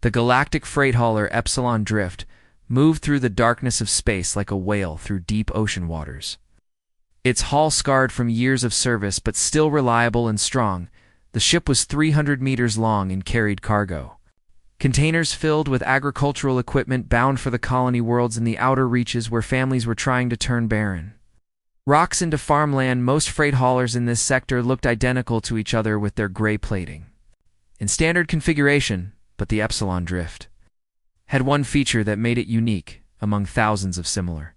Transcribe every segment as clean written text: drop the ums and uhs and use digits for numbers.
The galactic freight hauler Epsilon Drift moved through the darkness of space like a whale through deep ocean waters. Its hull scarred from years of service but still reliable and strong, the ship was 300 meters long and carried cargo. Containers filled with agricultural equipment bound for the colony worlds in the outer reaches where families were trying to turn barren. Rocks into farmland, most freight haulers in this sector looked identical to each other with their gray plating. In standard configuration, but the Epsilon Drift had one feature that made it unique among thousands of similar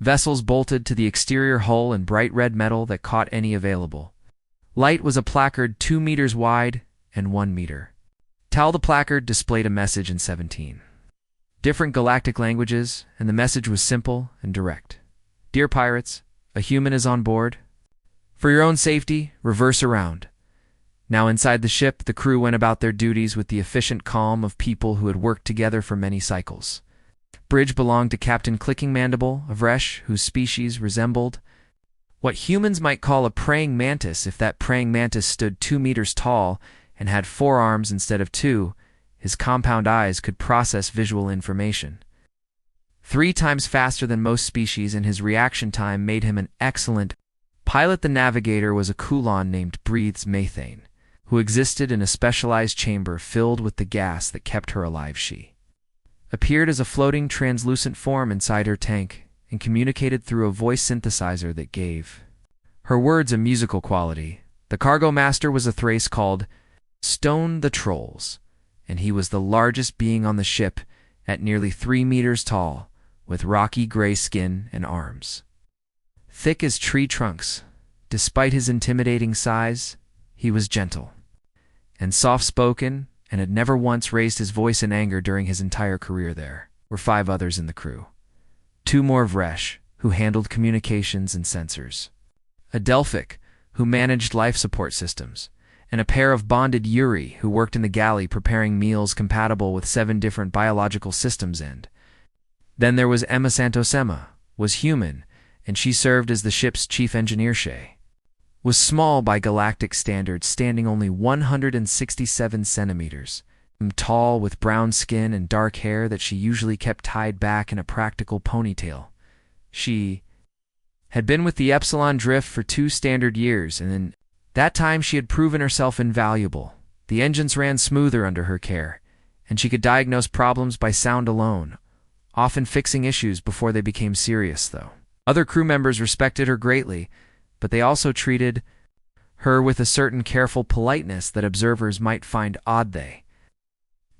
vessels bolted to the exterior hull in bright red metal that caught any available light was a placard 2 meters wide and 1 meter tall. The placard displayed a message in 17 different galactic languages, and the message was simple and direct. Dear pirates, a human is on board. For your own safety, reverse around. Now inside the ship, the crew went about their duties with the efficient calm of people who had worked together for many cycles. Bridge belonged to Captain Clicking Mandible, of Resh, whose species resembled what humans might call a praying mantis if that praying mantis stood 2 meters tall and had 4 arms instead of 2. His compound eyes could process visual information 3 times faster than most species, and his reaction time made him an excellent pilot. The navigator was a Kulon named Breathes Methane, who existed in a specialized chamber filled with the gas that kept her alive. She appeared as a floating translucent form inside her tank and communicated through a voice synthesizer that gave her words a musical quality. The cargo master was a Thrace called Stone the Trolls, and he was the largest being on the ship at nearly 3 meters tall, with rocky gray skin and arms thick as tree trunks. Despite his intimidating size, he was gentle and soft-spoken, and had never once raised his voice in anger during his entire career. There were 5 others in the crew. 2 more of Resh, who handled communications and sensors, a Delphic, who managed life support systems, and a pair of bonded Yuri, who worked in the galley preparing meals compatible with 7 different biological systems. And then there was Emma Santos. Emma was human, and she served as the ship's chief engineer. She was small by galactic standards, standing only 167 centimeters, tall, with brown skin and dark hair that she usually kept tied back in a practical ponytail. She had been with the Epsilon Drift for 2 standard years, and in that time she had proven herself invaluable. The engines ran smoother under her care, and she could diagnose problems by sound alone, often fixing issues before they became serious. Though other crew members respected her greatly, but they also treated her with a certain careful politeness that observers might find odd. They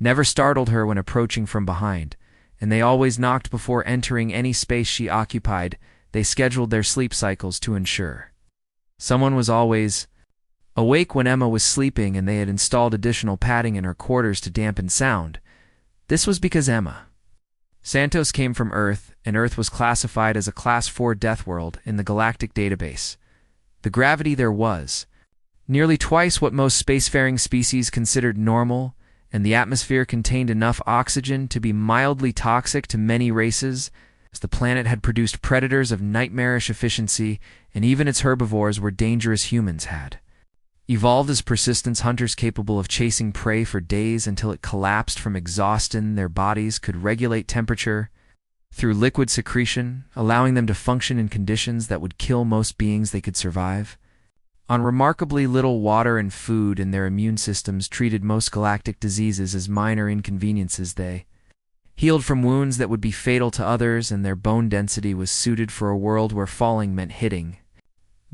never startled her when approaching from behind, and they always knocked before entering any space she occupied. They scheduled their sleep cycles to ensure someone was always awake when Emma was sleeping, and they had installed additional padding in her quarters to dampen sound. This was because Emma Santos came from Earth, and Earth was classified as a Class 4 death world in the galactic database. The gravity there was nearly twice what most spacefaring species considered normal, and the atmosphere contained enough oxygen to be mildly toxic to many races, as the planet had produced predators of nightmarish efficiency, and even its herbivores were dangerous. Humans had evolved as persistence hunters capable of chasing prey for days until it collapsed from exhaustion. Their bodies could regulate temperature through liquid secretion, allowing them to function in conditions that would kill most beings they could survive. On remarkably little water and food, and their immune systems treated most galactic diseases as minor inconveniences. They healed from wounds that would be fatal to others, and their bone density was suited for a world where falling meant hitting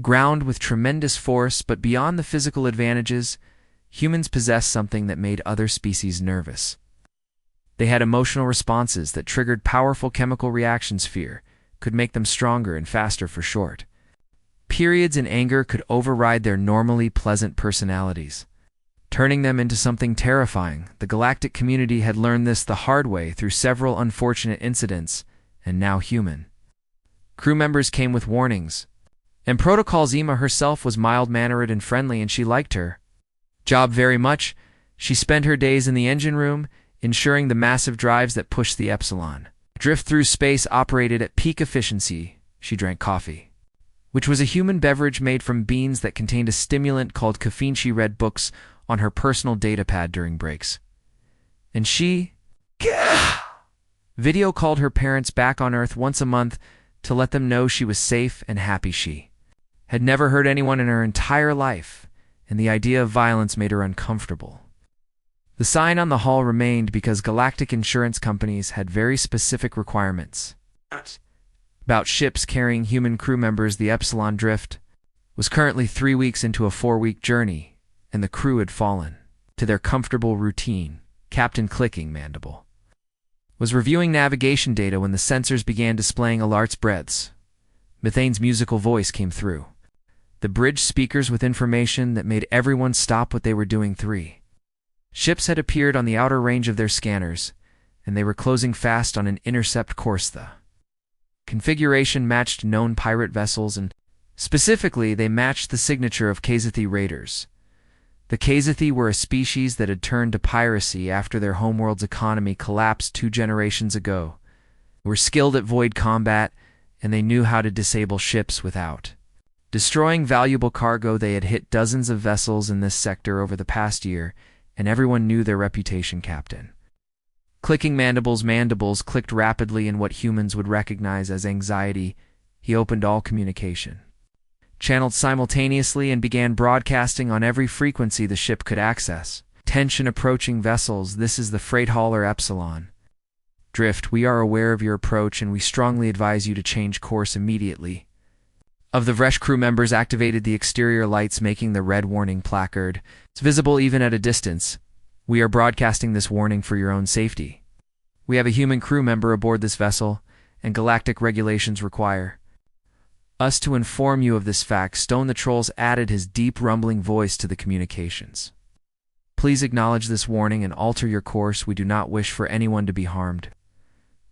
ground with tremendous force. But beyond the physical advantages, humans possessed something that made other species nervous. They had emotional responses that triggered powerful chemical reactions. Fear could make them stronger and faster for short periods, and anger could override their normally pleasant personalities, turning them into something terrifying. The galactic community had learned this the hard way through several unfortunate incidents, and now human crew members came with warnings and protocols. Emma herself was mild-mannered and friendly, and she liked her job very much. She spent her days in the engine room, ensuring the massive drives that pushed the Epsilon Drift through space operated at peak efficiency. She drank coffee, which was a human beverage made from beans that contained a stimulant called caffeine. She read books on her personal datapad during breaks, And she video called her parents back on Earth once a month to let them know she was safe and happy. She had never hurt anyone in her entire life, and the idea of violence made her uncomfortable. The sign on the hall remained because galactic insurance companies had very specific requirements about ships carrying human crew members. The Epsilon Drift was currently 3 weeks into a 4-week journey, and the crew had fallen to their comfortable routine. Captain Clicking Mandible was reviewing navigation data when the sensors began displaying alerts. Breaths. Methane's musical voice came through the bridge speakers with information that made everyone stop what they were doing. 3 ships had appeared on the outer range of their scanners, and they were closing fast on an intercept course. The configuration matched known pirate vessels, and specifically, they matched the signature of Kazathi raiders. The Kazathi were a species that had turned to piracy after their homeworld's economy collapsed 2 generations ago. They were skilled at void combat, and they knew how to disable ships without destroying valuable cargo. They had hit dozens of vessels in this sector over the past year, and everyone knew their reputation. Captain Clicking Mandible's mandibles clicked rapidly in what humans would recognize as anxiety. He opened all communication channeled simultaneously and began broadcasting on every frequency the ship could access. Attention approaching vessels, this is the freight hauler Epsilon Drift. We are aware of your approach and we strongly advise you to change course immediately. Of the Vresh crew members activated the exterior lights, making the red warning placard. It's visible even at a distance. We are broadcasting this warning for your own safety. We have a human crew member aboard this vessel, and galactic regulations require us to inform you of this fact. Stone the Trolls added his deep rumbling voice to the communications. Please acknowledge this warning and alter your course. We do not wish for anyone to be harmed.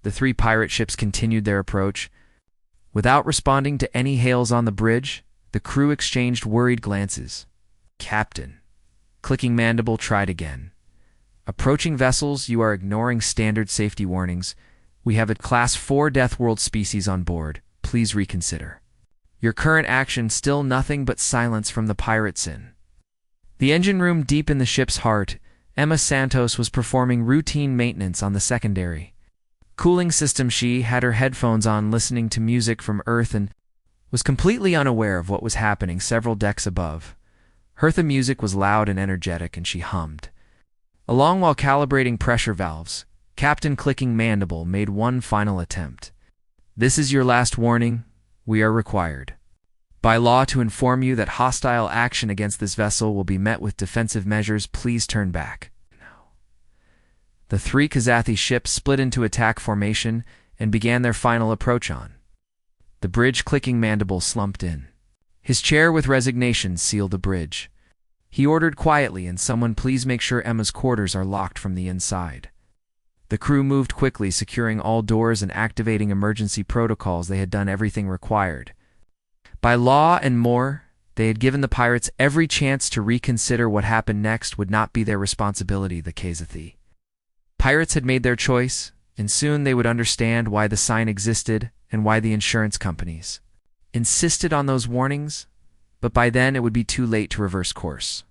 The 3 pirate ships continued their approach. Without responding to any hails on the bridge, the crew exchanged worried glances. Captain Clicking Mandible tried again. Approaching vessels, you are ignoring standard safety warnings. We have a Class 4 Death World species on board. Please reconsider. Your current action still nothing but silence from the pirates in the engine room deep in the ship's heart. Emma Santos was performing routine maintenance on the secondary cooling system. She had her headphones on, listening to music from Earth, and was completely unaware of what was happening several decks above. The music was loud and energetic, and she hummed along while calibrating pressure valves. Captain Clicking Mandible made one final attempt. This is your last warning. We are required by law to inform you that hostile action against this vessel will be met with defensive measures. Please turn back. The 3 Kazathi ships split into attack formation and began their final approach on the bridge. Clicking Mandible slumped in his chair with resignation. Seal the bridge, he ordered quietly, and someone please make sure Emma's quarters are locked from the inside. The crew moved quickly, securing all doors and activating emergency protocols. They had done everything required by law and more. They had given the pirates every chance to reconsider. What happened next would not be their responsibility. The Kazathi pirates had made their choice, and soon they would understand why the sign existed and why the insurance companies insisted on those warnings, but by then it would be too late to reverse course.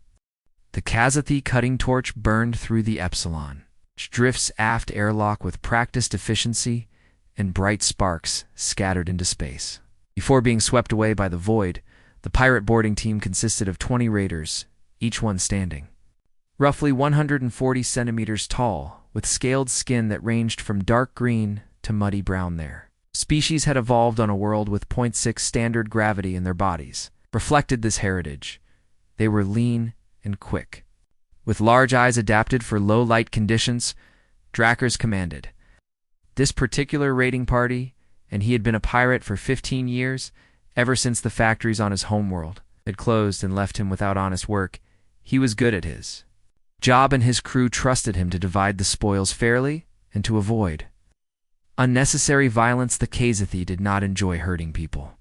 The Kazathi cutting torch burned through the Epsilon Drift's aft airlock with practiced efficiency, and bright sparks scattered into space. Before being swept away by the void, the pirate boarding team consisted of 20 raiders, each one standing roughly 140 centimeters tall, with scaled skin that ranged from dark green to muddy brown. Their species had evolved on a world with 0.6 standard gravity, in their bodies reflected this heritage. They were lean and quick, with large eyes adapted for low light conditions. Drakkars commanded this particular raiding party, and he had been a pirate for 15 years, ever since the factories on his homeworld had closed and left him without honest work. He was good at his job, and his crew trusted him to divide the spoils fairly and to avoid unnecessary violence. The Kazathi did not enjoy hurting people.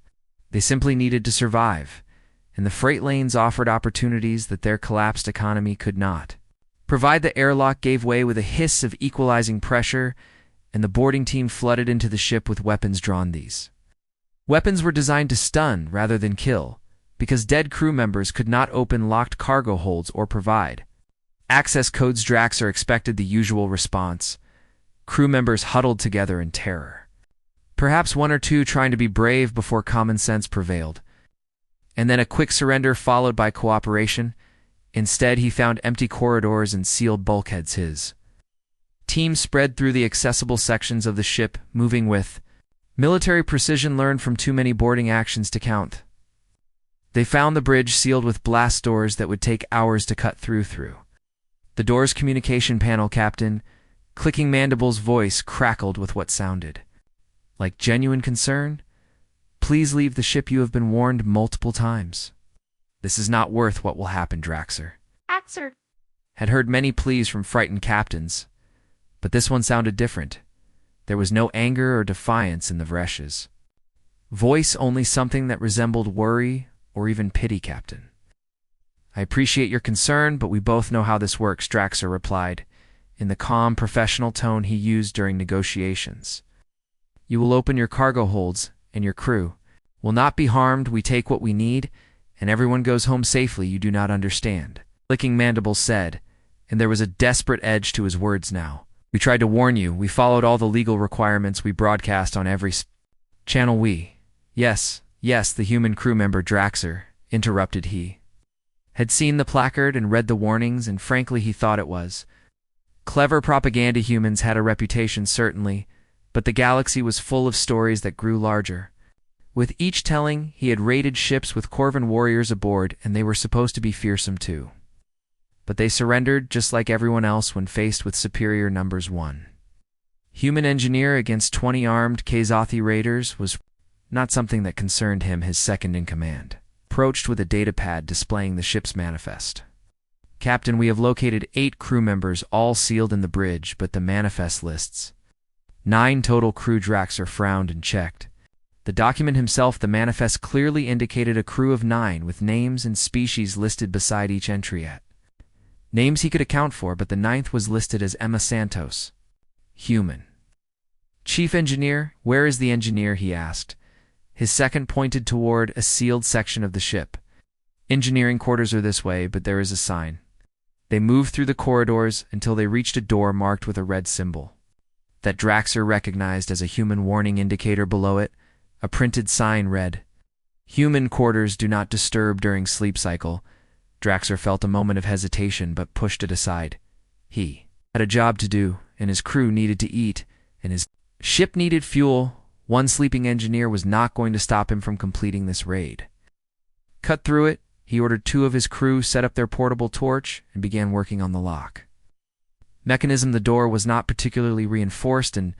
They simply needed to survive, and the freight lanes offered opportunities that their collapsed economy could not provide. The airlock gave way with a hiss of equalizing pressure, and the boarding team flooded into the ship with weapons drawn. These weapons were designed to stun rather than kill, because dead crew members could not open locked cargo holds or provide Access codes. Draxer expected the usual response. Crew members huddled together in terror. Perhaps one or two trying to be brave before common sense prevailed. And then a quick surrender followed by cooperation. Instead, he found empty corridors and sealed bulkheads. His team spread through the accessible sections of the ship, moving with military precision learned from too many boarding actions to count. They found the bridge sealed with blast doors that would take hours to cut through. The door's communication panel. Captain Clicking Mandible's voice crackled with what sounded like genuine concern. Please leave the ship. You have been warned multiple times. This is not worth what will happen. Draxer had heard many pleas from frightened captains, but this one sounded different. There was no anger or defiance in the Vresh's voice, only something that resembled worry or even pity. Captain, I appreciate your concern, but we both know how this works, Draxer replied, in the calm, professional tone he used during negotiations. You will open your cargo holds, and your crew will not be harmed. We take what we need, and everyone goes home safely. You do not understand, Clicking Mandible said, and there was a desperate edge to his words now. We tried to warn you. We followed all the legal requirements. We broadcast on every channel. Yes, the human crew member Draxer, interrupted he, had seen the placard and read the warnings, and frankly he thought it was clever propaganda. Humans had a reputation, certainly, but the galaxy was full of stories that grew larger. With each telling, he had raided ships with Corvan warriors aboard, and they were supposed to be fearsome too. But they surrendered just like everyone else when faced with superior numbers. One human engineer against 20 armed Kazathi raiders was not something that concerned him. His second-in-command approached with a datapad displaying the ship's manifest. Captain, we have located 8 crew members, all sealed in the bridge, but the manifest lists 9 total crew. Draxer frowned and checked the document himself. The manifest clearly indicated a crew of 9 with names and species listed beside each entry. Names he could account for, but the 9th was listed as Emma Santos, human. Chief engineer, where is the engineer? He asked. His second pointed toward a sealed section of the ship. Engineering quarters are this way, but there is a sign. They moved through the corridors until they reached a door marked with a red symbol that Draxer recognized as a human warning indicator. Below it, a printed sign read, Human quarters do not disturb during sleep cycle. Draxer felt a moment of hesitation but pushed it aside. He had a job to do, and his crew needed to eat, and his ship needed fuel. One sleeping engineer was not going to stop him from completing this raid. Cut through it, he ordered 2 of his crew set up their portable torch and began working on the lock mechanism. The door was not particularly reinforced, and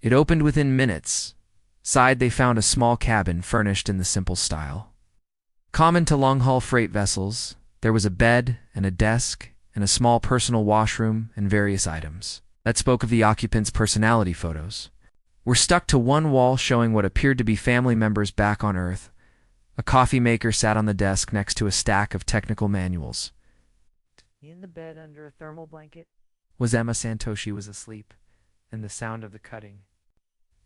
it opened within minutes. Inside, they found a small cabin furnished in the simple style common to long-haul freight vessels. There was a bed and a desk and a small personal washroom and various items that spoke of the occupants' personality. Photos were stuck to one wall showing what appeared to be family members back on Earth. A coffee maker sat on the desk next to a stack of technical manuals. In the bed under a thermal blanket was Emma Santos. She was asleep, and the sound of the cutting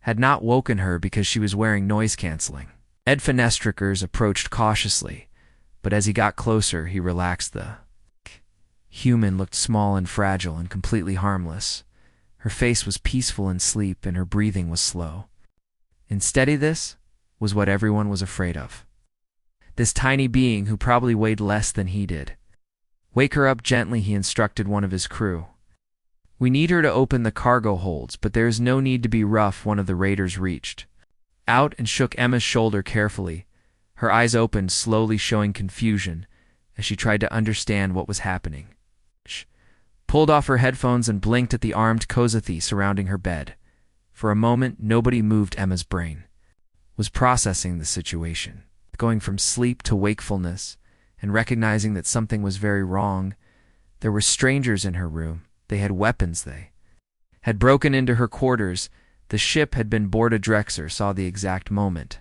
had not woken her because she was wearing noise-canceling. Ed Fenestrikers approached cautiously, but as he got closer, he relaxed. The human looked small and fragile and completely harmless. Her face was peaceful in sleep, and her breathing was slow. Instead, this was what everyone was afraid of. This tiny being who probably weighed less than he did. Wake her up gently, he instructed one of his crew. We need her to open the cargo holds, but there is no need to be rough. One of the raiders reached out and shook Emma's shoulder carefully. Her eyes opened slowly, showing confusion as she tried to understand what was happening. She pulled off her headphones and blinked at the armed Kozathi surrounding her bed. For a moment, nobody moved. Emma's brain was processing the situation, going from sleep to wakefulness and recognizing that something was very wrong. There were strangers in her room. They had weapons. They had broken into her quarters. The ship had been boarded. Draxer saw the exact moment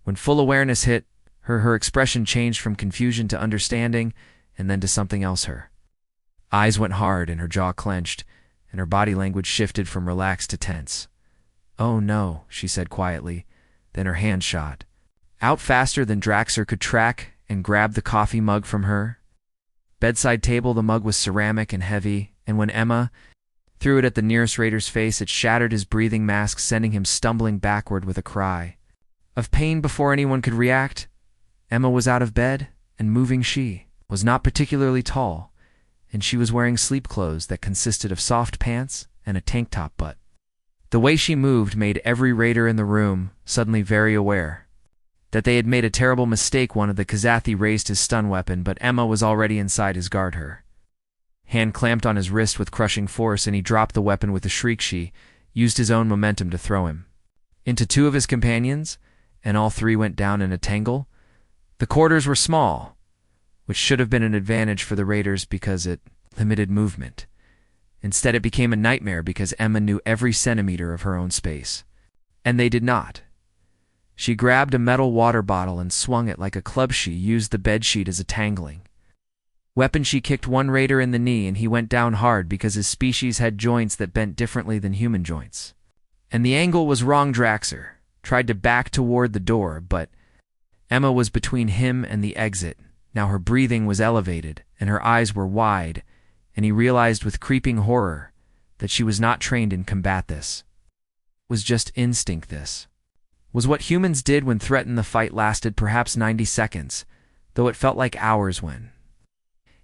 when full awareness hit her. Her expression changed from confusion to understanding, and then to something else. Her eyes went hard and her jaw clenched, and her body language shifted from relaxed to tense. Oh no, she said quietly. Then her hand shot out faster than Draxer could track and grabbed the coffee mug from her. Bedside table, the mug was ceramic and heavy, and when Emma threw it at the nearest raider's face, it shattered his breathing mask, sending him stumbling backward with a cry of pain before anyone could react. Emma was out of bed and moving. She was not particularly tall, and she was wearing sleep clothes that consisted of soft pants and a tank top, but the way she moved made every raider in the room suddenly very aware that they had made a terrible mistake. One of the Kazathi raised his stun weapon, but Emma was already inside his guard. Her hand clamped on his wrist with crushing force, and he dropped the weapon with a shriek. She used his own momentum to throw him into two of his companions, and all three went down in a tangle. The corridors were small, which should have been an advantage for the raiders because it limited movement. Instead, it became a nightmare because Emma knew every centimeter of her own space, and they did not. She grabbed a metal water bottle and swung it like a club. She used the bedsheet as a tangling weapon. She kicked one raider in the knee, and he went down hard because his species had joints that bent differently than human joints, and the angle was wrong. Draxer tried to back toward the door, but Emma was between him and the exit. Now her breathing was elevated, and her eyes were wide, and he realized with creeping horror that she was not trained in combat. This was just instinct. This was what humans did when threatened. The fight lasted perhaps 90 seconds, though it felt like hours when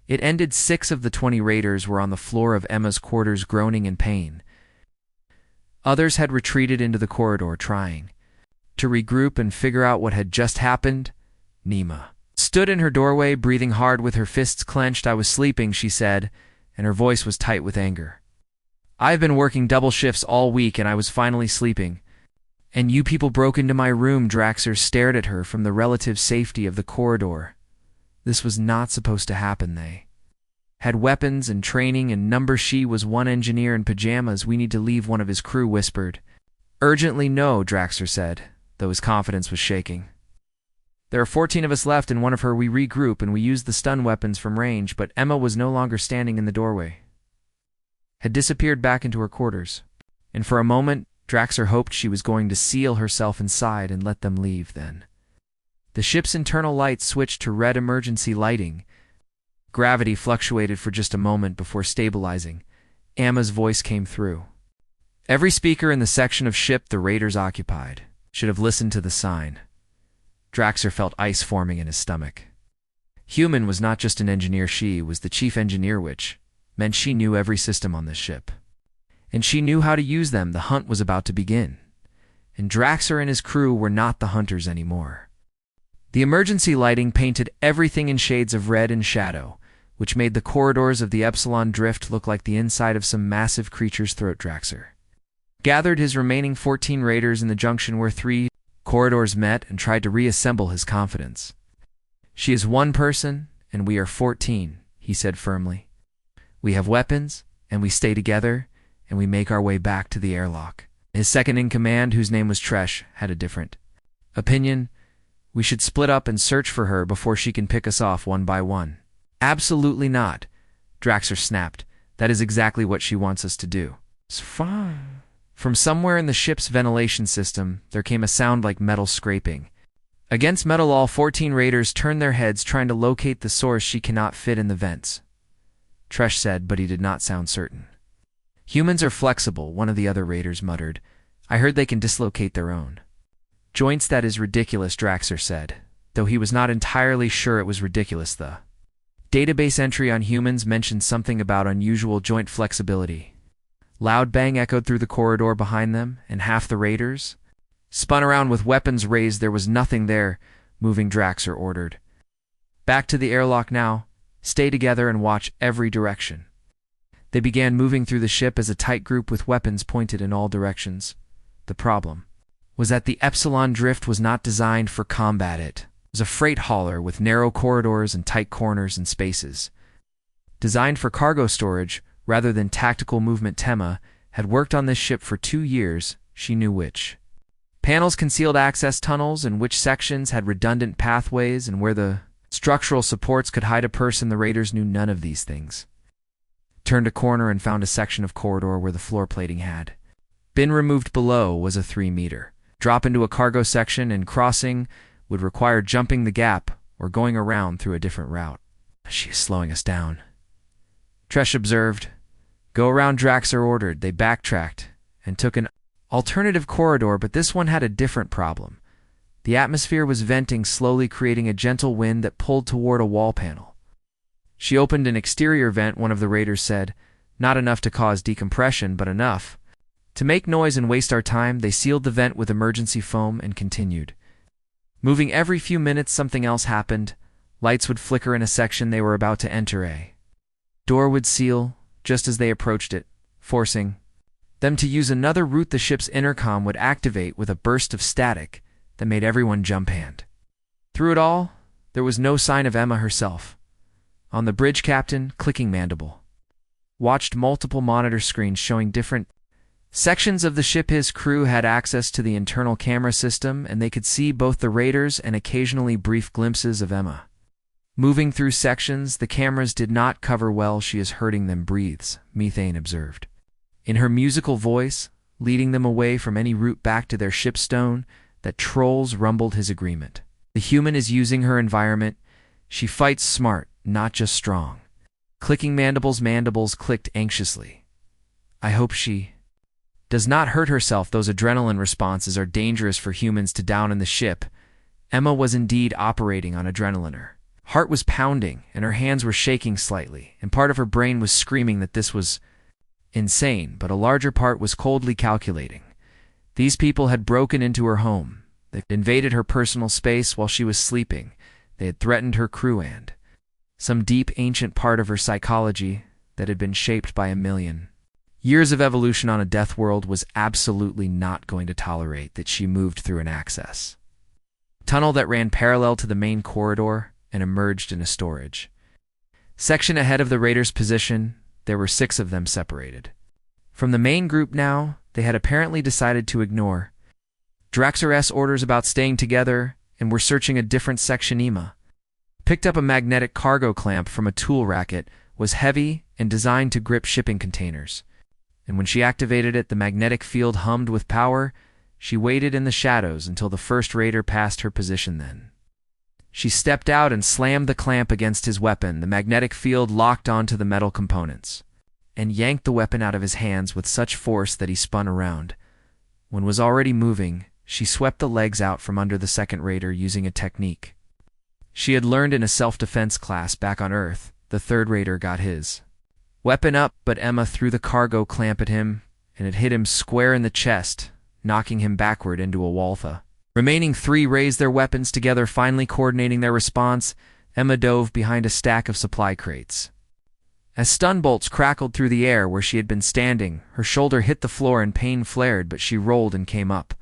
it ended. 6 of the 20 raiders were on the floor of Emma's quarters, groaning in pain. Others had retreated into the corridor, trying to regroup and figure out what had just happened. Nima stood in her doorway, breathing hard with her fists clenched. "I was sleeping," she said, and her voice was tight with anger. "I've been working double shifts all week, and I was finally sleeping. And you people broke into my room." Draxer stared at her from the relative safety of the corridor. This was not supposed to happen. They had weapons and training and numbers. She was one engineer in pajamas. "We need to leave," one of his crew whispered. "Urgently." "No," Draxer said, though his confidence was shaking. "There are 14 of us left, and one of her. We regroup, and we use the stun weapons from range." But Emma was no longer standing in the doorway, had disappeared back into her quarters, and for a moment Draxer hoped she was going to seal herself inside and let them leave. Then the ship's internal lights switched to red emergency lighting. Gravity fluctuated for just a moment before stabilizing. Emma's voice came through. Every speaker in the section of ship the raiders occupied should have listened to the sign. Draxer felt ice forming in his stomach. Human was not just an engineer, she was the chief engineer, which meant she knew every system on this ship. And she knew how to use them. The hunt was about to begin, and Draxer and his crew were not the hunters anymore. The emergency lighting painted everything in shades of red and shadow, which made the corridors of the Epsilon Drift look like the inside of some massive creature's throat. Draxer gathered his remaining 14 raiders in the junction where 3 corridors met and tried to reassemble his confidence. "She is one person, and we are 14, he said firmly. "We have weapons, and we stay together, and we make our way back to the airlock." His second-in-command, whose name was Tresh, had a different opinion. "We should split up and search for her before she can pick us off one by one." "Absolutely not," Draxer snapped. "That is exactly what she wants us to do." "It's fine." From somewhere in the ship's ventilation system, there came a sound like metal scraping against metal. All 14 raiders turned their heads, trying to locate the source. "She cannot fit in the vents," Tresh said, but he did not sound certain. "Humans are flexible," one of the other raiders muttered. "I heard they can dislocate their own joints." "That is ridiculous," Draxer said, though he was not entirely sure it was ridiculous. The database entry on humans mentioned something about unusual joint flexibility. Loud bang echoed through the corridor behind them, and half the raiders spun around with weapons raised. "There was nothing there." Moving, Draxer ordered. "Back to the airlock now. Stay together and watch every direction." They began moving through the ship as a tight group with weapons pointed in all directions. The problem was that the Epsilon Drift was not designed for combat. It was a freight hauler with narrow corridors and tight corners and spaces. Designed for cargo storage rather than tactical movement. Temma had worked on this ship for 2 years. She knew which panels concealed access tunnels and which sections had redundant pathways and where the structural supports could hide a person. The raiders knew none of these things. Turned a corner and found a section of corridor where the floor plating had been removed. Below was a 3-meter drop into a cargo section, and crossing would require jumping the gap or going around through a different route. She is slowing us down. Tresh observed. Go around, Draxer ordered. They backtracked and took an alternative corridor, but this one had a different problem. The atmosphere was venting slowly, creating a gentle wind that pulled toward a wall panel. She opened an exterior vent, one of the raiders said. Not enough to cause decompression, but enough to make noise and waste our time. They sealed the vent with emergency foam and continued. Moving every few minutes, something else happened. Lights would flicker in a section they were about to enter. A door would seal just as they approached it, forcing them to use another route. The ship's intercom would activate with a burst of static that made everyone jump hand. Through it all, there was no sign of Emma herself. On the bridge, Captain, clicking mandible, watched multiple monitor screens showing different sections of the ship. His crew had access to the internal camera system, and they could see both the raiders and occasionally brief glimpses of Emma moving through sections the cameras did not cover well. She is hurting them, breathes, Methane observed. In her musical voice, leading them away from any route back to their shipstone, that trolls rumbled his agreement. The human is using her environment. She fights smart, not just strong. Clicking mandibles clicked anxiously. I hope she does not hurt herself. Those adrenaline responses are dangerous for humans to down in the ship. Emma was indeed operating on adrenaline. Her heart was pounding, and her hands were shaking slightly, and part of her brain was screaming that this was insane, but a larger part was coldly calculating. These people had broken into her home. They had invaded her personal space while she was sleeping. They had threatened her crew, and some deep, ancient part of her psychology that had been shaped by a million years of evolution on a death world was absolutely not going to tolerate that she moved through an access tunnel that ran parallel to the main corridor and emerged in a storage section ahead of the raiders' position. There were 6 of them separated from the main group now. They had apparently decided to ignore Draxer's orders about staying together and were searching a different section. Emma picked up a magnetic cargo clamp from a tool rack. It was heavy and designed to grip shipping containers, and when she activated it, the magnetic field hummed with power. She waited in the shadows until the first raider passed her position. Then she stepped out and slammed the clamp against his weapon. The magnetic field locked onto the metal components and yanked the weapon out of his hands with such force that he spun around. When was already moving, she swept the legs out from under the second raider using a technique she had learned in a self-defense class back on Earth. The third raider got his weapon up, but Emma threw the cargo clamp at him, and it hit him square in the chest, knocking him backward into a wall. The remaining 3 raised their weapons together, finally coordinating their response. Emma dove behind a stack of supply crates. As stun bolts crackled through the air where she had been standing, her shoulder hit the floor and pain flared, but she rolled and came up.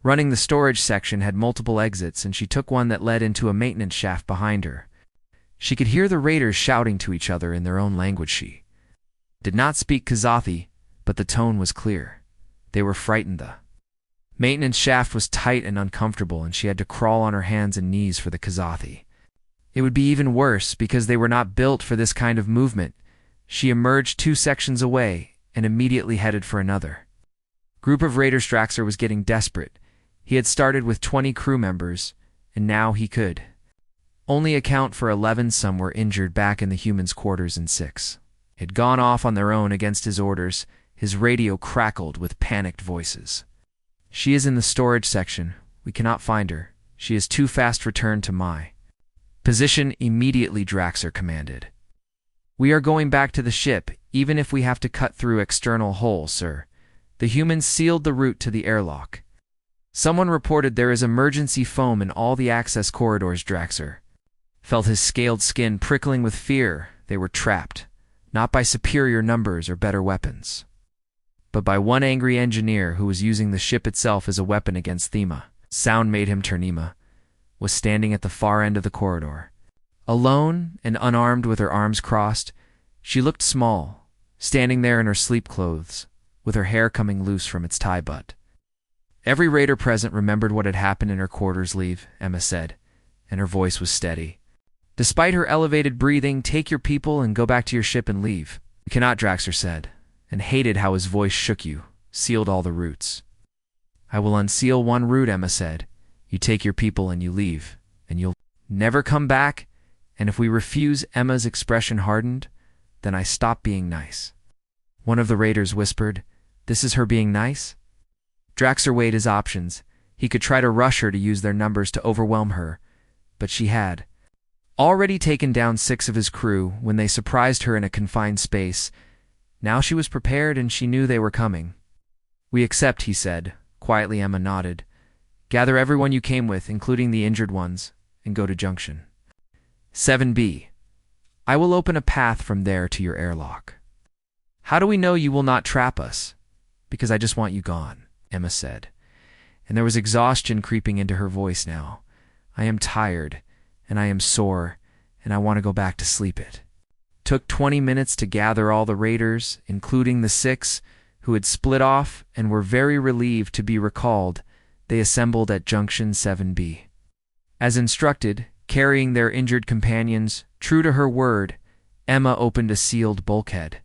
Running the storage section had multiple exits, and she took one that led into a maintenance shaft behind her. She could hear the raiders shouting to each other in their own language. She did not speak Kazathi, but the tone was clear. They were frightened. The maintenance shaft was tight and uncomfortable, and she had to crawl on her hands and knees for the Kazathi. It would be even worse because they were not built for this kind of movement. She emerged 2 sections away and immediately headed for another group of raiders. Draxer was getting desperate. He had started with 20 crew members, and now he could only account for 11. Some were injured back in the humans' quarters, and 6 had gone off on their own against his orders. His radio crackled with panicked voices. She is in the storage section. We cannot find her. She is too fast. Return to my position immediately, Draxer commanded. We are going back to the ship, even if we have to cut through external holes, sir. The humans sealed the route to the airlock. Someone reported there is emergency foam in all the access corridors. Draxer felt his scaled skin prickling with fear. They were trapped, not by superior numbers or better weapons, but by one angry engineer who was using the ship itself as a weapon against Thema. Sound made him turn. Emma was standing at the far end of the corridor, alone and unarmed with her arms crossed. She looked small, standing there in her sleep clothes, with her hair coming loose from its tie butt. Every raider present remembered what had happened in her quarters. Leave, Emma said, and her voice was steady. Despite her elevated breathing, take your people and go back to your ship and leave. You cannot, Draxer said, and hated how his voice shook. You sealed all the routes. I will unseal one route, Emma said. You take your people and you leave, and you'll never come back, And if we refuse, Emma's expression hardened, then I stop being nice. One of the raiders whispered, "This is her being nice?" Draxer weighed his options. He could try to rush her to use their numbers to overwhelm her, but she had already taken down 6 of his crew when they surprised her in a confined space. Now she was prepared and she knew they were coming. "We accept," he said. Quietly, Emma nodded. "Gather everyone you came with, including the injured ones, and go to Junction 7B. I will open a path from there to your airlock." "How do we know you will not trap us?" "Because I just want you gone," Emma said. And there was exhaustion creeping into her voice now. "I am tired, and I am sore, and I want to go back to sleep." It took 20 minutes to gather all the raiders, including the 6 who had split off and were very relieved to be recalled. They assembled at Junction 7B. As instructed, carrying their injured companions, true to her word, Emma opened a sealed bulkhead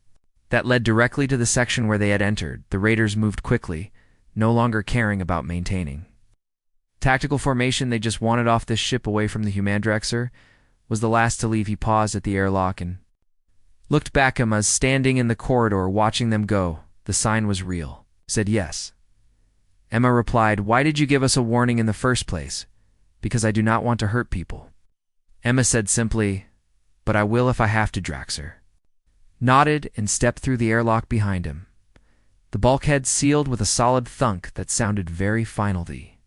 that led directly to the section where they had entered. The raiders moved quickly, no longer caring about maintaining tactical formation. They just wanted off this ship away from the Humandrexer. Was the last to leave. He paused at the airlock and looked back. Emma, standing in the corridor watching them go. The sign was real. Said yes. Emma replied, "Why did you give us a warning in the first place?" "Because I do not want to hurt people." Emma said simply, "But I will if I have to." Draxer nodded and stepped through the airlock behind him. The bulkhead sealed with a solid thunk that sounded very finally.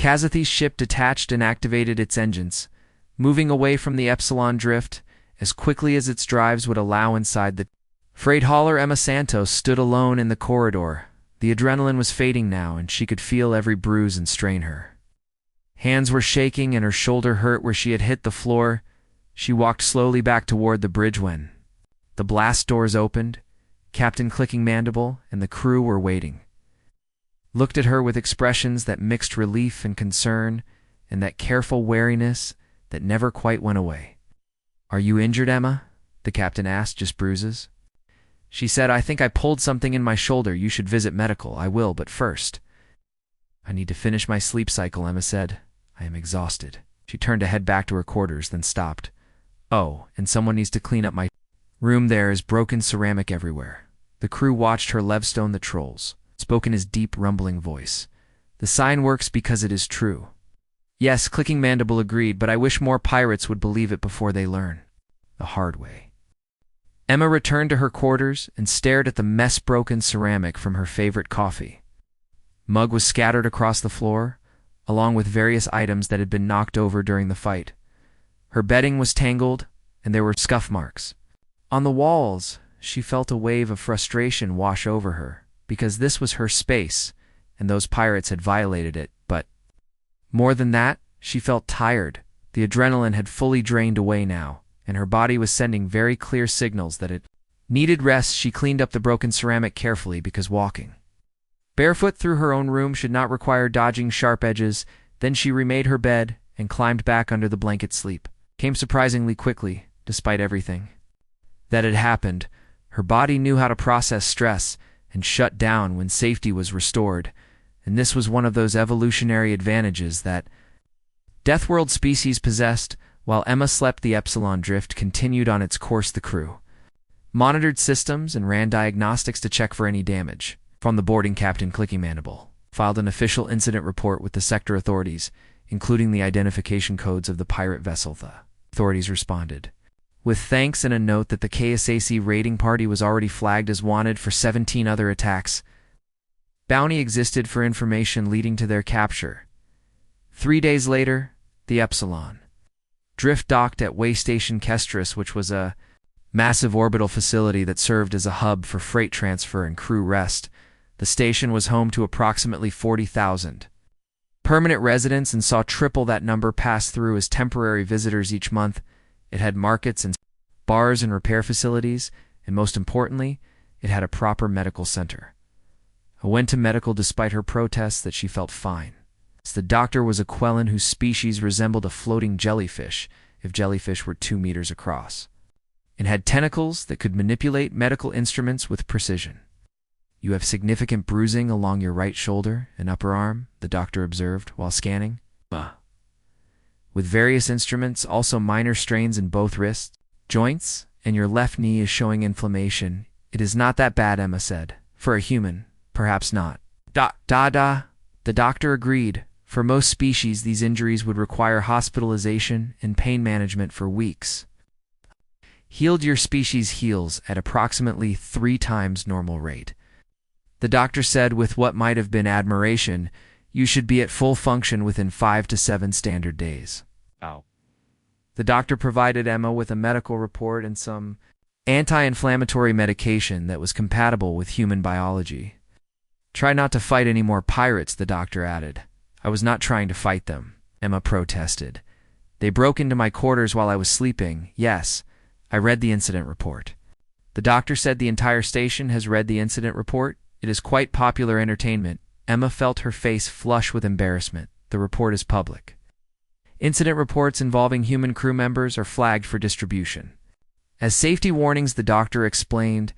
Kazathi's ship detached and activated its engines, moving away from the Epsilon drift as quickly as its drives would allow inside the freight hauler. Emma Santos stood alone in the corridor. The adrenaline was fading now, and she could feel every bruise and strain. Her hands were shaking and her shoulder hurt where she had hit the floor. She walked slowly back toward the bridge when the blast doors opened. Captain Clicking Mandible and the crew were waiting. Looked at her with expressions that mixed relief and concern, and that careful wariness that never quite went away. "Are you injured, Emma?" the captain asked. "Just bruises?" She said, "I think I pulled something in my shoulder. You should visit medical." "I will, but first I need to finish my sleep cycle," Emma said. "I am exhausted." She turned to head back to her quarters, then stopped. "Oh, and someone needs to clean up my room. There is broken ceramic everywhere." The crew watched her. Levstone the Trolls spoke in his deep, rumbling voice. "The sign works because it is true." "Yes," Clicking Mandible agreed, "but I wish more pirates would believe it before they learn the hard way." Emma returned to her quarters and stared at the mess-broken ceramic from her favorite coffee mug was scattered across the floor, along with various items that had been knocked over during the fight. Her bedding was tangled, and there were scuff marks on the walls. She felt a wave of frustration wash over her, because this was her space, and those pirates had violated it. But more than that, she felt tired. The adrenaline had fully drained away now, and her body was sending very clear signals that it needed rest. She cleaned up the broken ceramic carefully, because walking barefoot through her own room should not require dodging sharp edges. Then she remade her bed and climbed back under the blanket. Sleep came surprisingly quickly, despite everything that had happened. Her body knew how to process stress and shut down when safety was restored, and this was one of those evolutionary advantages that Deathworld species possessed. While Emma slept, the Epsilon drift continued on its course. The crew monitored systems and ran diagnostics to check for any damage. From the boarding, Captain Clicking Mandible filed an official incident report with the sector authorities, including the identification codes of the pirate vessel. The authorities responded with thanks and a note that the KSAC raiding party was already flagged as wanted for 17 other attacks. Bounty existed for information leading to their capture. 3 days later, the Epsilon drift docked at Waystation Kestris, which was a massive orbital facility that served as a hub for freight transfer and crew rest. The station was home to approximately 40,000 permanent residents and saw triple that number pass through as temporary visitors each month. It had markets and bars and repair facilities, and most importantly, it had a proper medical center. I went to medical despite her protests that she felt fine. The doctor was a Quellan whose species resembled a floating jellyfish, if jellyfish were 2 meters across, and had tentacles that could manipulate medical instruments with precision. "You have significant bruising along your right shoulder and upper arm," the doctor observed while scanning. with various instruments, also minor strains in both wrists, joints, and your left knee is showing inflammation. It is not that bad, Emma said. For a human, perhaps not. Da. The doctor agreed. For most species, these injuries would require hospitalization and pain management for weeks. Healed, your species heals at approximately 3 times normal rate. The doctor said with what might have been admiration, you should be at full function within 5 to 7 standard days. Oh. The doctor provided Emma with a medical report and some anti-inflammatory medication that was compatible with human biology. Try not to fight any more pirates, the doctor added. I was not trying to fight them, Emma protested. They broke into my quarters while I was sleeping. Yes, I read the incident report. The doctor said the entire station has read the incident report. It is quite popular entertainment. Emma felt her face flush with embarrassment. The report is public. Incident reports involving human crew members are flagged for distribution. As safety warnings, the doctor explained,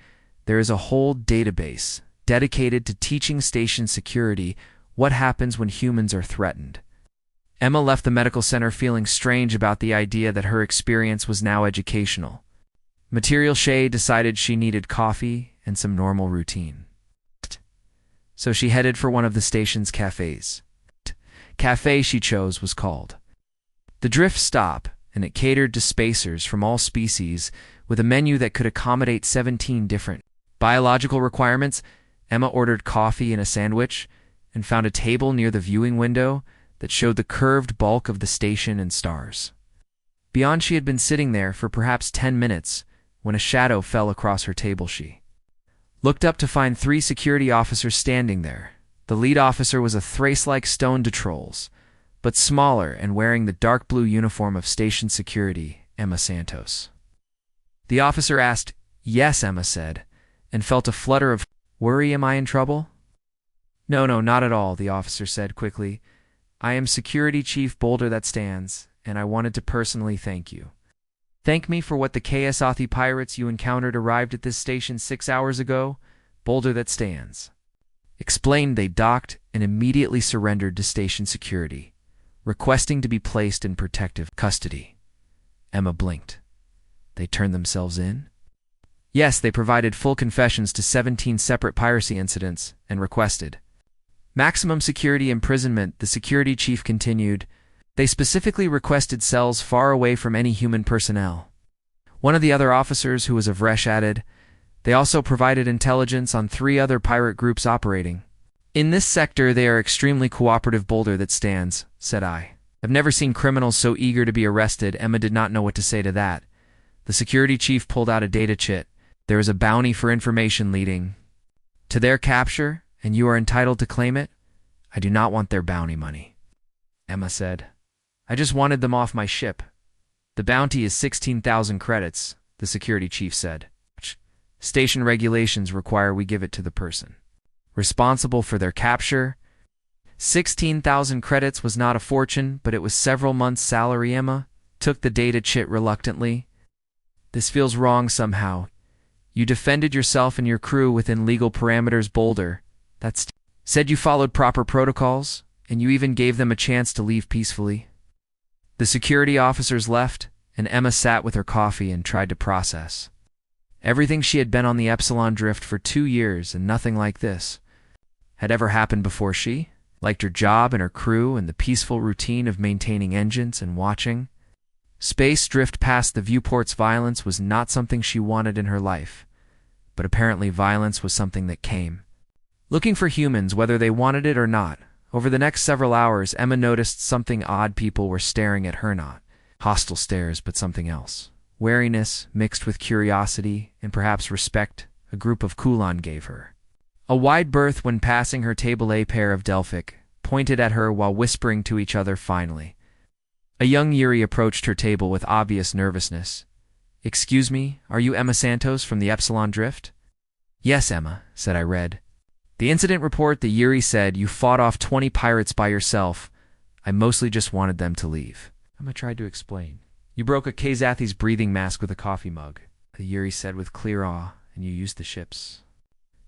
there is a whole database dedicated to teaching station security what happens when humans are threatened. Emma left the medical center feeling strange about the idea that her experience was now educational. Material Shay decided she needed coffee and some normal routine. So she headed for one of the station's cafes. Cafe she chose was called The Drift Stop, and it catered to spacers from all species with a menu that could accommodate 17 different biological requirements. Emma ordered coffee and a sandwich and found a table near the viewing window that showed the curved bulk of the station and stars. Beyond, she had been sitting there for perhaps 10 minutes when a shadow fell across her table. She looked up to find 3 security officers standing there. The lead officer was a thrace-like stone de trolls, but smaller and wearing the dark blue uniform of station security, Emma Santos. The officer asked, "Yes," Emma said, and felt a flutter of worry. Am I in trouble? No, not at all, the officer said quickly. I am Security Chief Boulder that stands, and I wanted to personally thank you. Thank me for what the Kayasathi pirates you encountered arrived at this station 6 hours ago, Boulder that stands. Explained. They docked and immediately surrendered to station security, requesting to be placed in protective custody. Emma blinked. They turned themselves in? Yes, they provided full confessions to 17 separate piracy incidents and requested maximum security imprisonment, the security chief continued. They specifically requested cells far away from any human personnel. One of the other officers, who was a Vresh, added, they also provided intelligence on 3 other pirate groups operating. In this sector they are extremely cooperative, Boulder that stands, said I. I've never seen criminals so eager to be arrested. Emma did not know what to say to that. The security chief pulled out a data chit. There is a bounty for information leading to their capture, and you are entitled to claim it. I do not want their bounty money, Emma said. I just wanted them off my ship. The bounty is 16,000 credits, the security chief said. Station regulations require we give it to the person responsible for their capture. 16,000 credits was not a fortune, but it was several months' salary. Emma took the data chit reluctantly. This feels wrong somehow. You defended yourself and your crew within legal parameters, Boulder. That's said you followed proper protocols, and you even gave them a chance to leave peacefully. The security officers left, and Emma sat with her coffee and tried to process everything. She had been on the Epsilon Drift for 2 years, and nothing like this had ever happened before. She liked her job and her crew and the peaceful routine of maintaining engines and watching space drift past the viewports. Violence was not something she wanted in her life, but apparently violence was something that came looking for humans, whether they wanted it or not. Over the next several hours, Emma noticed something odd. People were staring at her, not hostile stares, but something else. Wariness mixed with curiosity and perhaps respect a group of Kulan gave her a wide berth when passing her table. A pair of Delphic pointed at her while whispering to each other. Finally, a young Yuri approached her table with obvious nervousness. Excuse me, are you Emma Santos from the Epsilon Drift? Yes, Emma, said. I read the incident report. The Yuri said you fought off 20 pirates by yourself. I mostly just wanted them to leave. Emma tried to explain. You broke a Kazathi's breathing mask with a coffee mug, the Yuri said with clear awe, and you used the ship's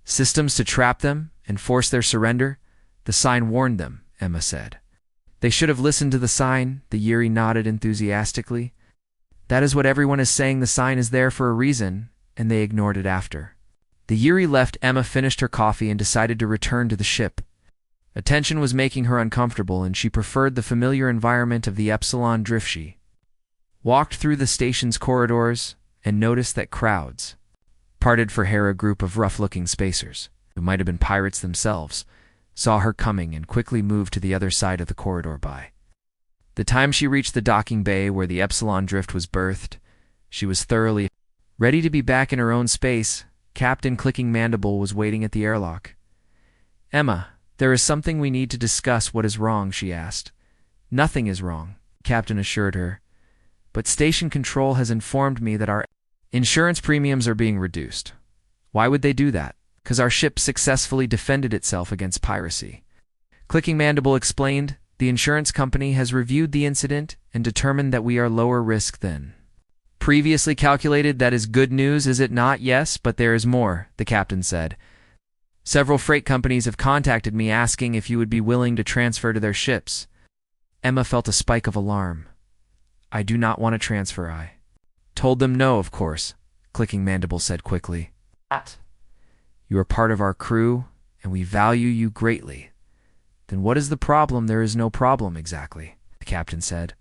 systems to trap them and force their surrender. The sign warned them, Emma said. They should have listened to the sign, the Yuri nodded enthusiastically. That is what everyone is saying, the sign is there for a reason, and they ignored it after. The Yuri left. Emma finished her coffee and decided to return to the ship. Attention was making her uncomfortable, and she preferred the familiar environment of the Epsilon Drift. She walked through the station's corridors and noticed that crowds parted for her. A group of rough-looking spacers, who might have been pirates themselves, saw her coming and quickly moved to the other side of the corridor. By the time she reached the docking bay where the Epsilon Drift was berthed, she was thoroughly ready to be back in her own space. Captain Clicking Mandible was waiting at the airlock. "Emma, there is something we need to discuss." "What is wrong?" she asked. "Nothing is wrong," Captain assured her. "But Station Control has informed me that our insurance premiums are being reduced." "Why would they do that?" "Because our ship successfully defended itself against piracy." Clicking Mandible explained, "The insurance company has reviewed the incident and determined that we are lower risk than previously calculated." "That is good news, is it not?" "Yes, but there is more," the captain said. "Several freight companies have contacted me asking if you would be willing to transfer to their ships." Emma felt a spike of alarm. "I do not want to transfer." "I told them no, of course," Clicking Mandible said quickly. "You are part of our crew, and we value you greatly." "Then what is the problem?" "There is no problem exactly," the captain said.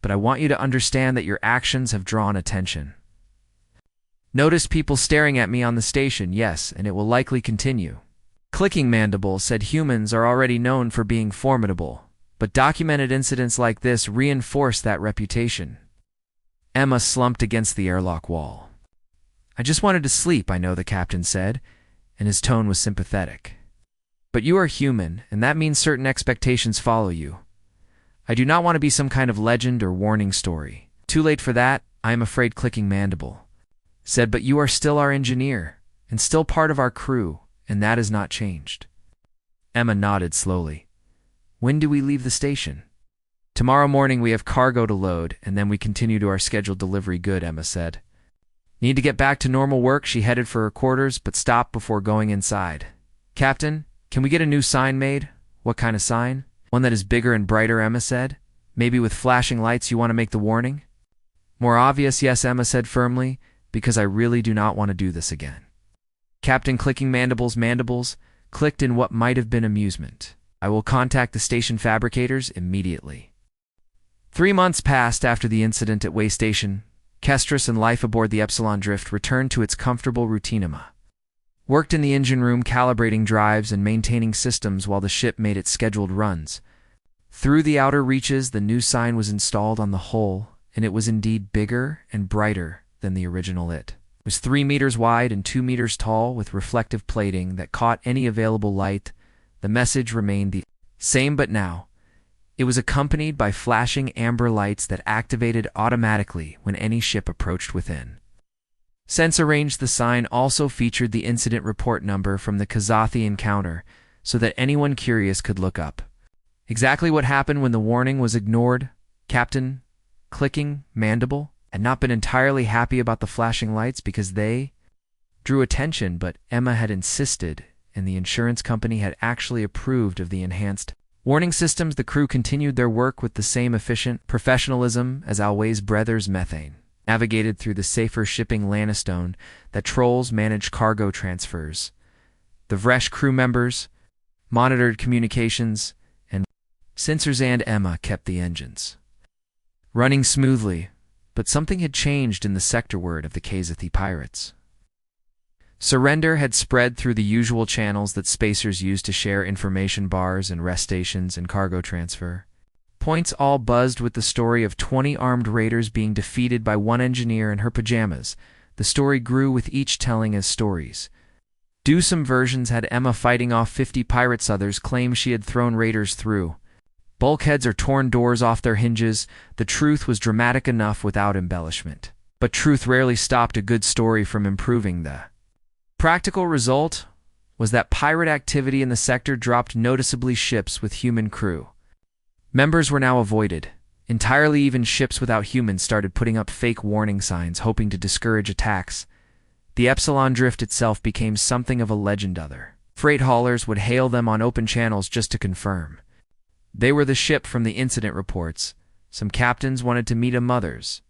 "But I want you to understand that your actions have drawn attention." "Noticed people staring at me on the station, yes, and it will likely continue." Clicking Mandible said, "Humans are already known for being formidable, but documented incidents like this reinforce that reputation." Emma slumped against the airlock wall. "I just wanted to sleep, I know," the captain said, and his tone was sympathetic. "But you are human, and that means certain expectations follow you. I do not want to be some kind of legend or warning story." "Too late for that, I am afraid," Clicking Mandible said, "but you are still our engineer, and still part of our crew, and that has not changed." Emma nodded slowly. "When do we leave the station?" "Tomorrow morning we have cargo to load, and then we continue to our scheduled delivery." "Good," Emma said. "Need to get back to normal work." She headed for her quarters, but stopped before going inside. "Captain, can we get a new sign made?" "What kind of sign?" "One that is bigger and brighter," Emma said. "Maybe with flashing lights." "You want to make the warning more obvious?" "Yes," Emma said firmly, "because I really do not want to do this again." Captain Clicking Mandible's mandibles clicked in what might have been amusement. "I will contact the station fabricators immediately." 3 months passed after the incident at Way Station. Kestrus and life aboard the Epsilon Drift returned to its comfortable routine. Emma worked in the engine room calibrating drives and maintaining systems while the ship made its scheduled runs. Through the outer reaches, the new sign was installed on the hull, and it was indeed bigger and brighter than the original. It was 3 meters wide and 2 meters tall, with reflective plating that caught any available light. The message remained the same, but now it was accompanied by flashing amber lights that activated automatically when any ship approached within. Since arranged, the sign also featured the incident report number from the Kazathi encounter, so that anyone curious could look up exactly what happened when the warning was ignored. Captain Clicking Mandible had not been entirely happy about the flashing lights because they drew attention, but Emma had insisted, and the insurance company had actually approved of the enhanced warning systems. The crew continued their work with the same efficient professionalism as always. Brothers Methane navigated through the safer shipping Lannistone that trolls managed cargo transfers. The Vresh crew members monitored communications, and sensors, and Emma kept the engines running smoothly. But something had changed in the sector word of the Kazathi pirates. Surrender had spread through the usual channels that spacers use to share information: bars and rest stations and cargo transfer points, all buzzed with the story of 20 armed raiders being defeated by one engineer in her pajamas. The story grew with each telling as stories. Some versions had Emma fighting off 50 pirates, others claim she had thrown raiders through bulkheads or torn doors off their hinges. The truth was dramatic enough without embellishment. But truth rarely stopped a good story from improving. The practical result was that pirate activity in the sector dropped noticeably. Ships with human crew members were now avoided entirely. Even ships without humans started putting up fake warning signs, hoping to discourage attacks. The Epsilon Drift itself became something of a legend. Other freight haulers would hail them on open channels just to confirm They were the ship from the incident reports. Some captains wanted to meet others.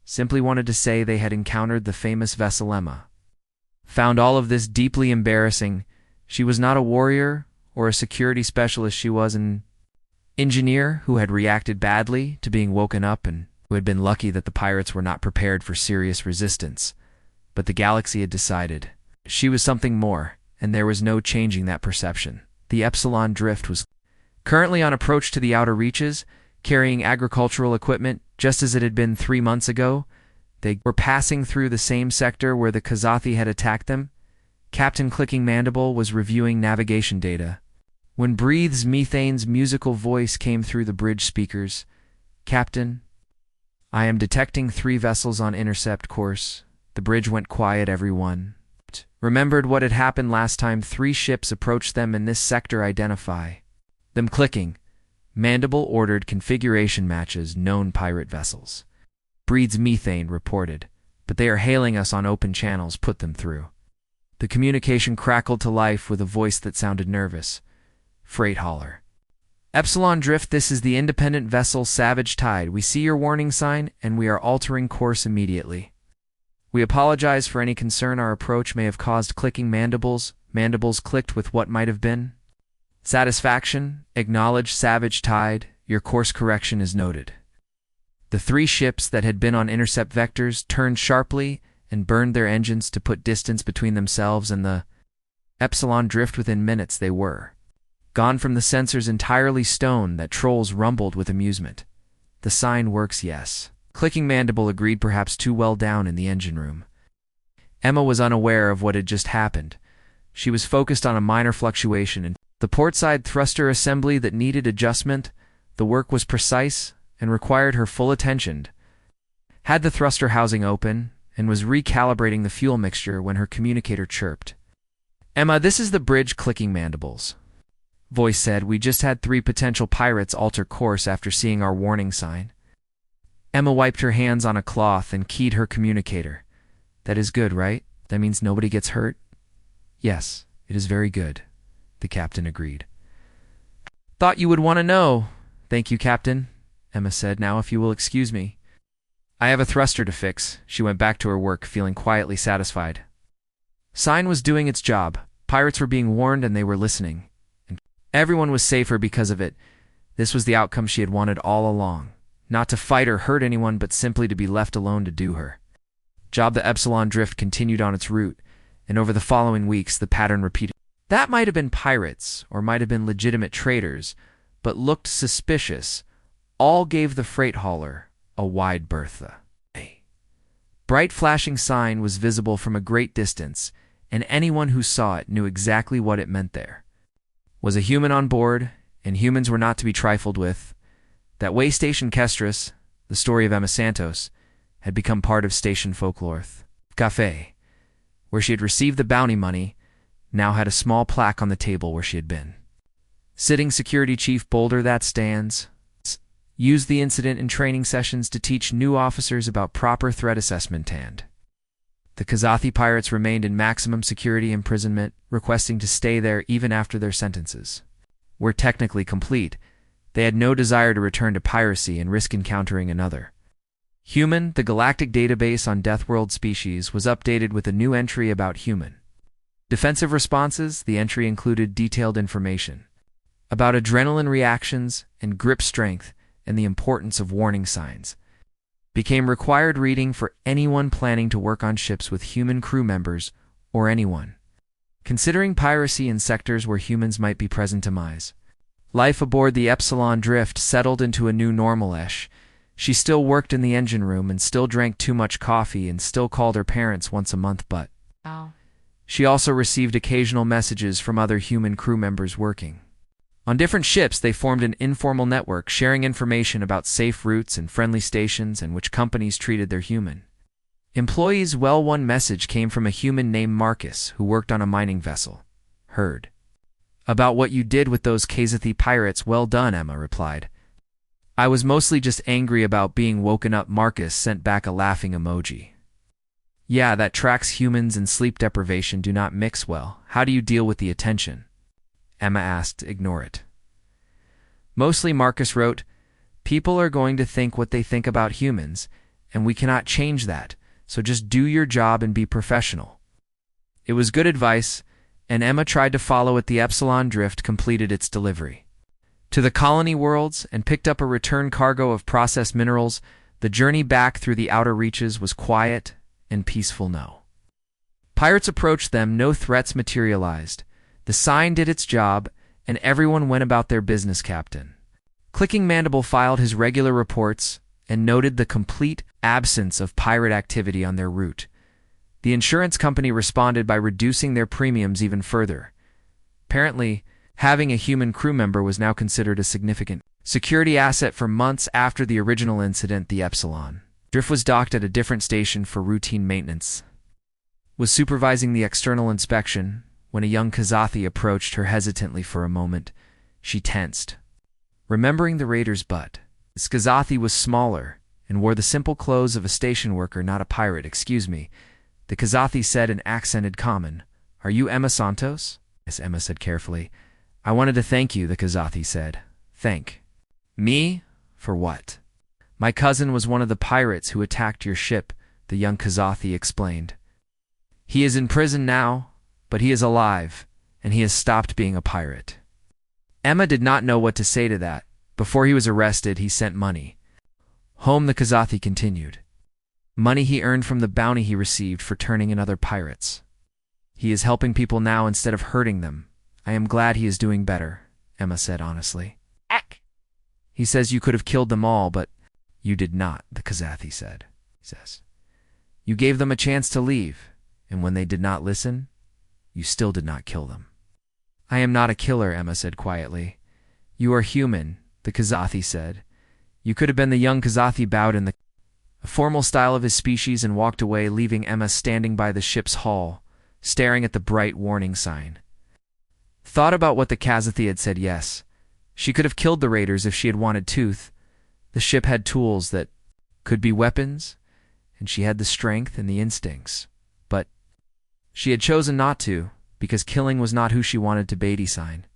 Simply wanted to say they had encountered the famous vessel Emma. Found all of this deeply embarrassing. She was not a warrior or a security specialist. She was an engineer who had reacted badly to being woken up and who had been lucky that the pirates were not prepared for serious resistance. But the galaxy had decided. She was something more, and there was no changing that perception. The Epsilon Drift was currently on approach to the outer reaches, carrying agricultural equipment just as it had been 3 months ago. They were passing through the same sector where the Kazathi had attacked them. Captain Clicking Mandible was reviewing navigation data. When Breathes Methane's musical voice came through the bridge speakers, "Captain, I am detecting 3 vessels on intercept course." The bridge went quiet. Everyone remembered what had happened last time. 3 ships approached them in this sector. Identify them. Clicking Mandible ordered configuration matches known pirate vessels. Breathes Methane reported, "But they are hailing us on open channels. Put them through." The communication crackled to life with a voice that sounded nervous. Freight hauler. Epsilon Drift, this is the independent vessel Savage Tide. We see your warning sign, and we are altering course immediately. We apologize for any concern our approach may have caused. Clicking Mandibles. Mandibles clicked with what might have been satisfaction. Acknowledge Savage Tide. Your course correction is noted. The 3 ships that had been on intercept vectors turned sharply and burned their engines to put distance between themselves and the Epsilon Drift. Within minutes they were gone from the sensors. Entirely stone. That trolls rumbled with amusement. The sign works, yes. Clicking Mandible agreed, perhaps too well down in the engine room. Emma was unaware of what had just happened. She was focused on a minor fluctuation in the portside thruster assembly that needed adjustment. The work was precise and required her full attention. Had the thruster housing open and was recalibrating the fuel mixture when her communicator chirped. "Emma, this is the bridge." Clicking Mandibles voice said, "We just had 3 potential pirates alter course after seeing our warning sign." Emma wiped her hands on a cloth and keyed her communicator. "That is good, right? That means nobody gets hurt?" "Yes, it is very good," the captain agreed. "Thought you would want to know." "Thank you, Captain," Emma said. "Now if you will excuse me. I have a thruster to fix." She went back to her work, feeling quietly satisfied. Sign was doing its job. Pirates were being warned and they were listening. And everyone was safer because of it. This was the outcome she had wanted all along. Not to fight or hurt anyone, but simply to be left alone to do her job. The Epsilon Drift continued on its route, and over the following weeks the pattern repeated. That might have been pirates, or might have been legitimate traders, but looked suspicious. All gave the freight hauler a wide berth. A bright flashing sign was visible from a great distance, and anyone who saw it knew exactly what it meant. There was a human on board, and humans were not to be trifled with. That way Station Kestris, the story of Emma Santos, had become part of station folklore. Cafe, where she had received the bounty money, now had a small plaque on the table where she had been sitting. Security Chief Boulder that stands used the incident in training sessions to teach new officers about proper threat assessment, and the Kazathi pirates remained in maximum security imprisonment, requesting to stay there even after their sentences were technically complete. They had no desire to return to piracy and risk encountering another human. The Galactic database on Deathworld species was updated with a new entry about human defensive responses. The entry included detailed information about adrenaline reactions and grip strength and the importance of warning signs. Became required reading for anyone planning to work on ships with human crew members or anyone considering piracy in sectors where humans might be present. Life aboard the Epsilon Drift settled into a new normal-ish. She still worked in the engine room and still drank too much coffee and still called her parents once a month, but she also received occasional messages from other human crew members working on different ships. They formed an informal network, sharing information about safe routes and friendly stations and which companies treated their human employees well. One message came from a human named Marcus who worked on a mining vessel. "Heard about what you did with those Kazathi pirates. Well done," Emma replied. "I was mostly just angry about being woken up." Marcus sent back a laughing emoji. "Yeah, that tracks. Humans and sleep deprivation do not mix well. How do you deal with the attention?" Emma asked. "Ignore it. Mostly, Marcus wrote, people are going to think what they think about humans, and we cannot change that, so just do your job and be professional. It was good advice, and Emma tried to follow it. The Epsilon Drift completed its delivery to the colony worlds and picked up a return cargo of processed minerals. The journey back through the outer reaches was quiet and peaceful. No pirates approached them, no threats materialized. The sign did its job, and everyone went about their business. Captain Clicking Mandible filed his regular reports and noted the complete absence of pirate activity on their route. The insurance company responded by reducing their premiums even further. Apparently, having a human crew member was now considered a significant security asset. For months after the original incident, the Epsilon Drift was docked at a different station for routine maintenance. Was supervising the external inspection when a young Kazathi approached her hesitantly. For a moment, she tensed, remembering the raider's butt. This Kazathi was smaller and wore the simple clothes of a station worker, not a pirate. Excuse me, the Kazathi said in accented common. Are you Emma Santos? Yes, Emma said carefully. I wanted to thank you, the Kazathi said. Thank me? For what? My cousin was one of the pirates who attacked your ship, the young Kazathi explained. He is in prison now, but he is alive, and he has stopped being a pirate. Emma did not know what to say to that. Before he was arrested, he sent money home, the Kazathi continued. Money he earned from the bounty he received for turning in other pirates. He is helping people now instead of hurting them. I am glad he is doing better, Emma said honestly. Eck. He says you could have killed them all, but you did not, the Kazathi said. He says, you gave them a chance to leave, and when they did not listen, you still did not kill them. I am not a killer, Emma said quietly. You are human, the Kazathi said. You could have been. The young Kazathi bowed in the formal style of his species and walked away, leaving Emma standing by the ship's hull, staring at the bright warning sign. Thought about what the Kazathi had said. Yes, she could have killed the raiders if she had wanted to. The ship had tools that could be weapons, and she had the strength and the instincts. But she had chosen not to, because killing was not who she wanted to be. Sign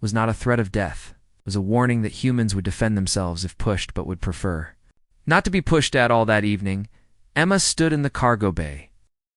was not a threat of death. It was a warning that humans would defend themselves if pushed, but would prefer not to be pushed at all. That evening, Emma stood in the cargo bay,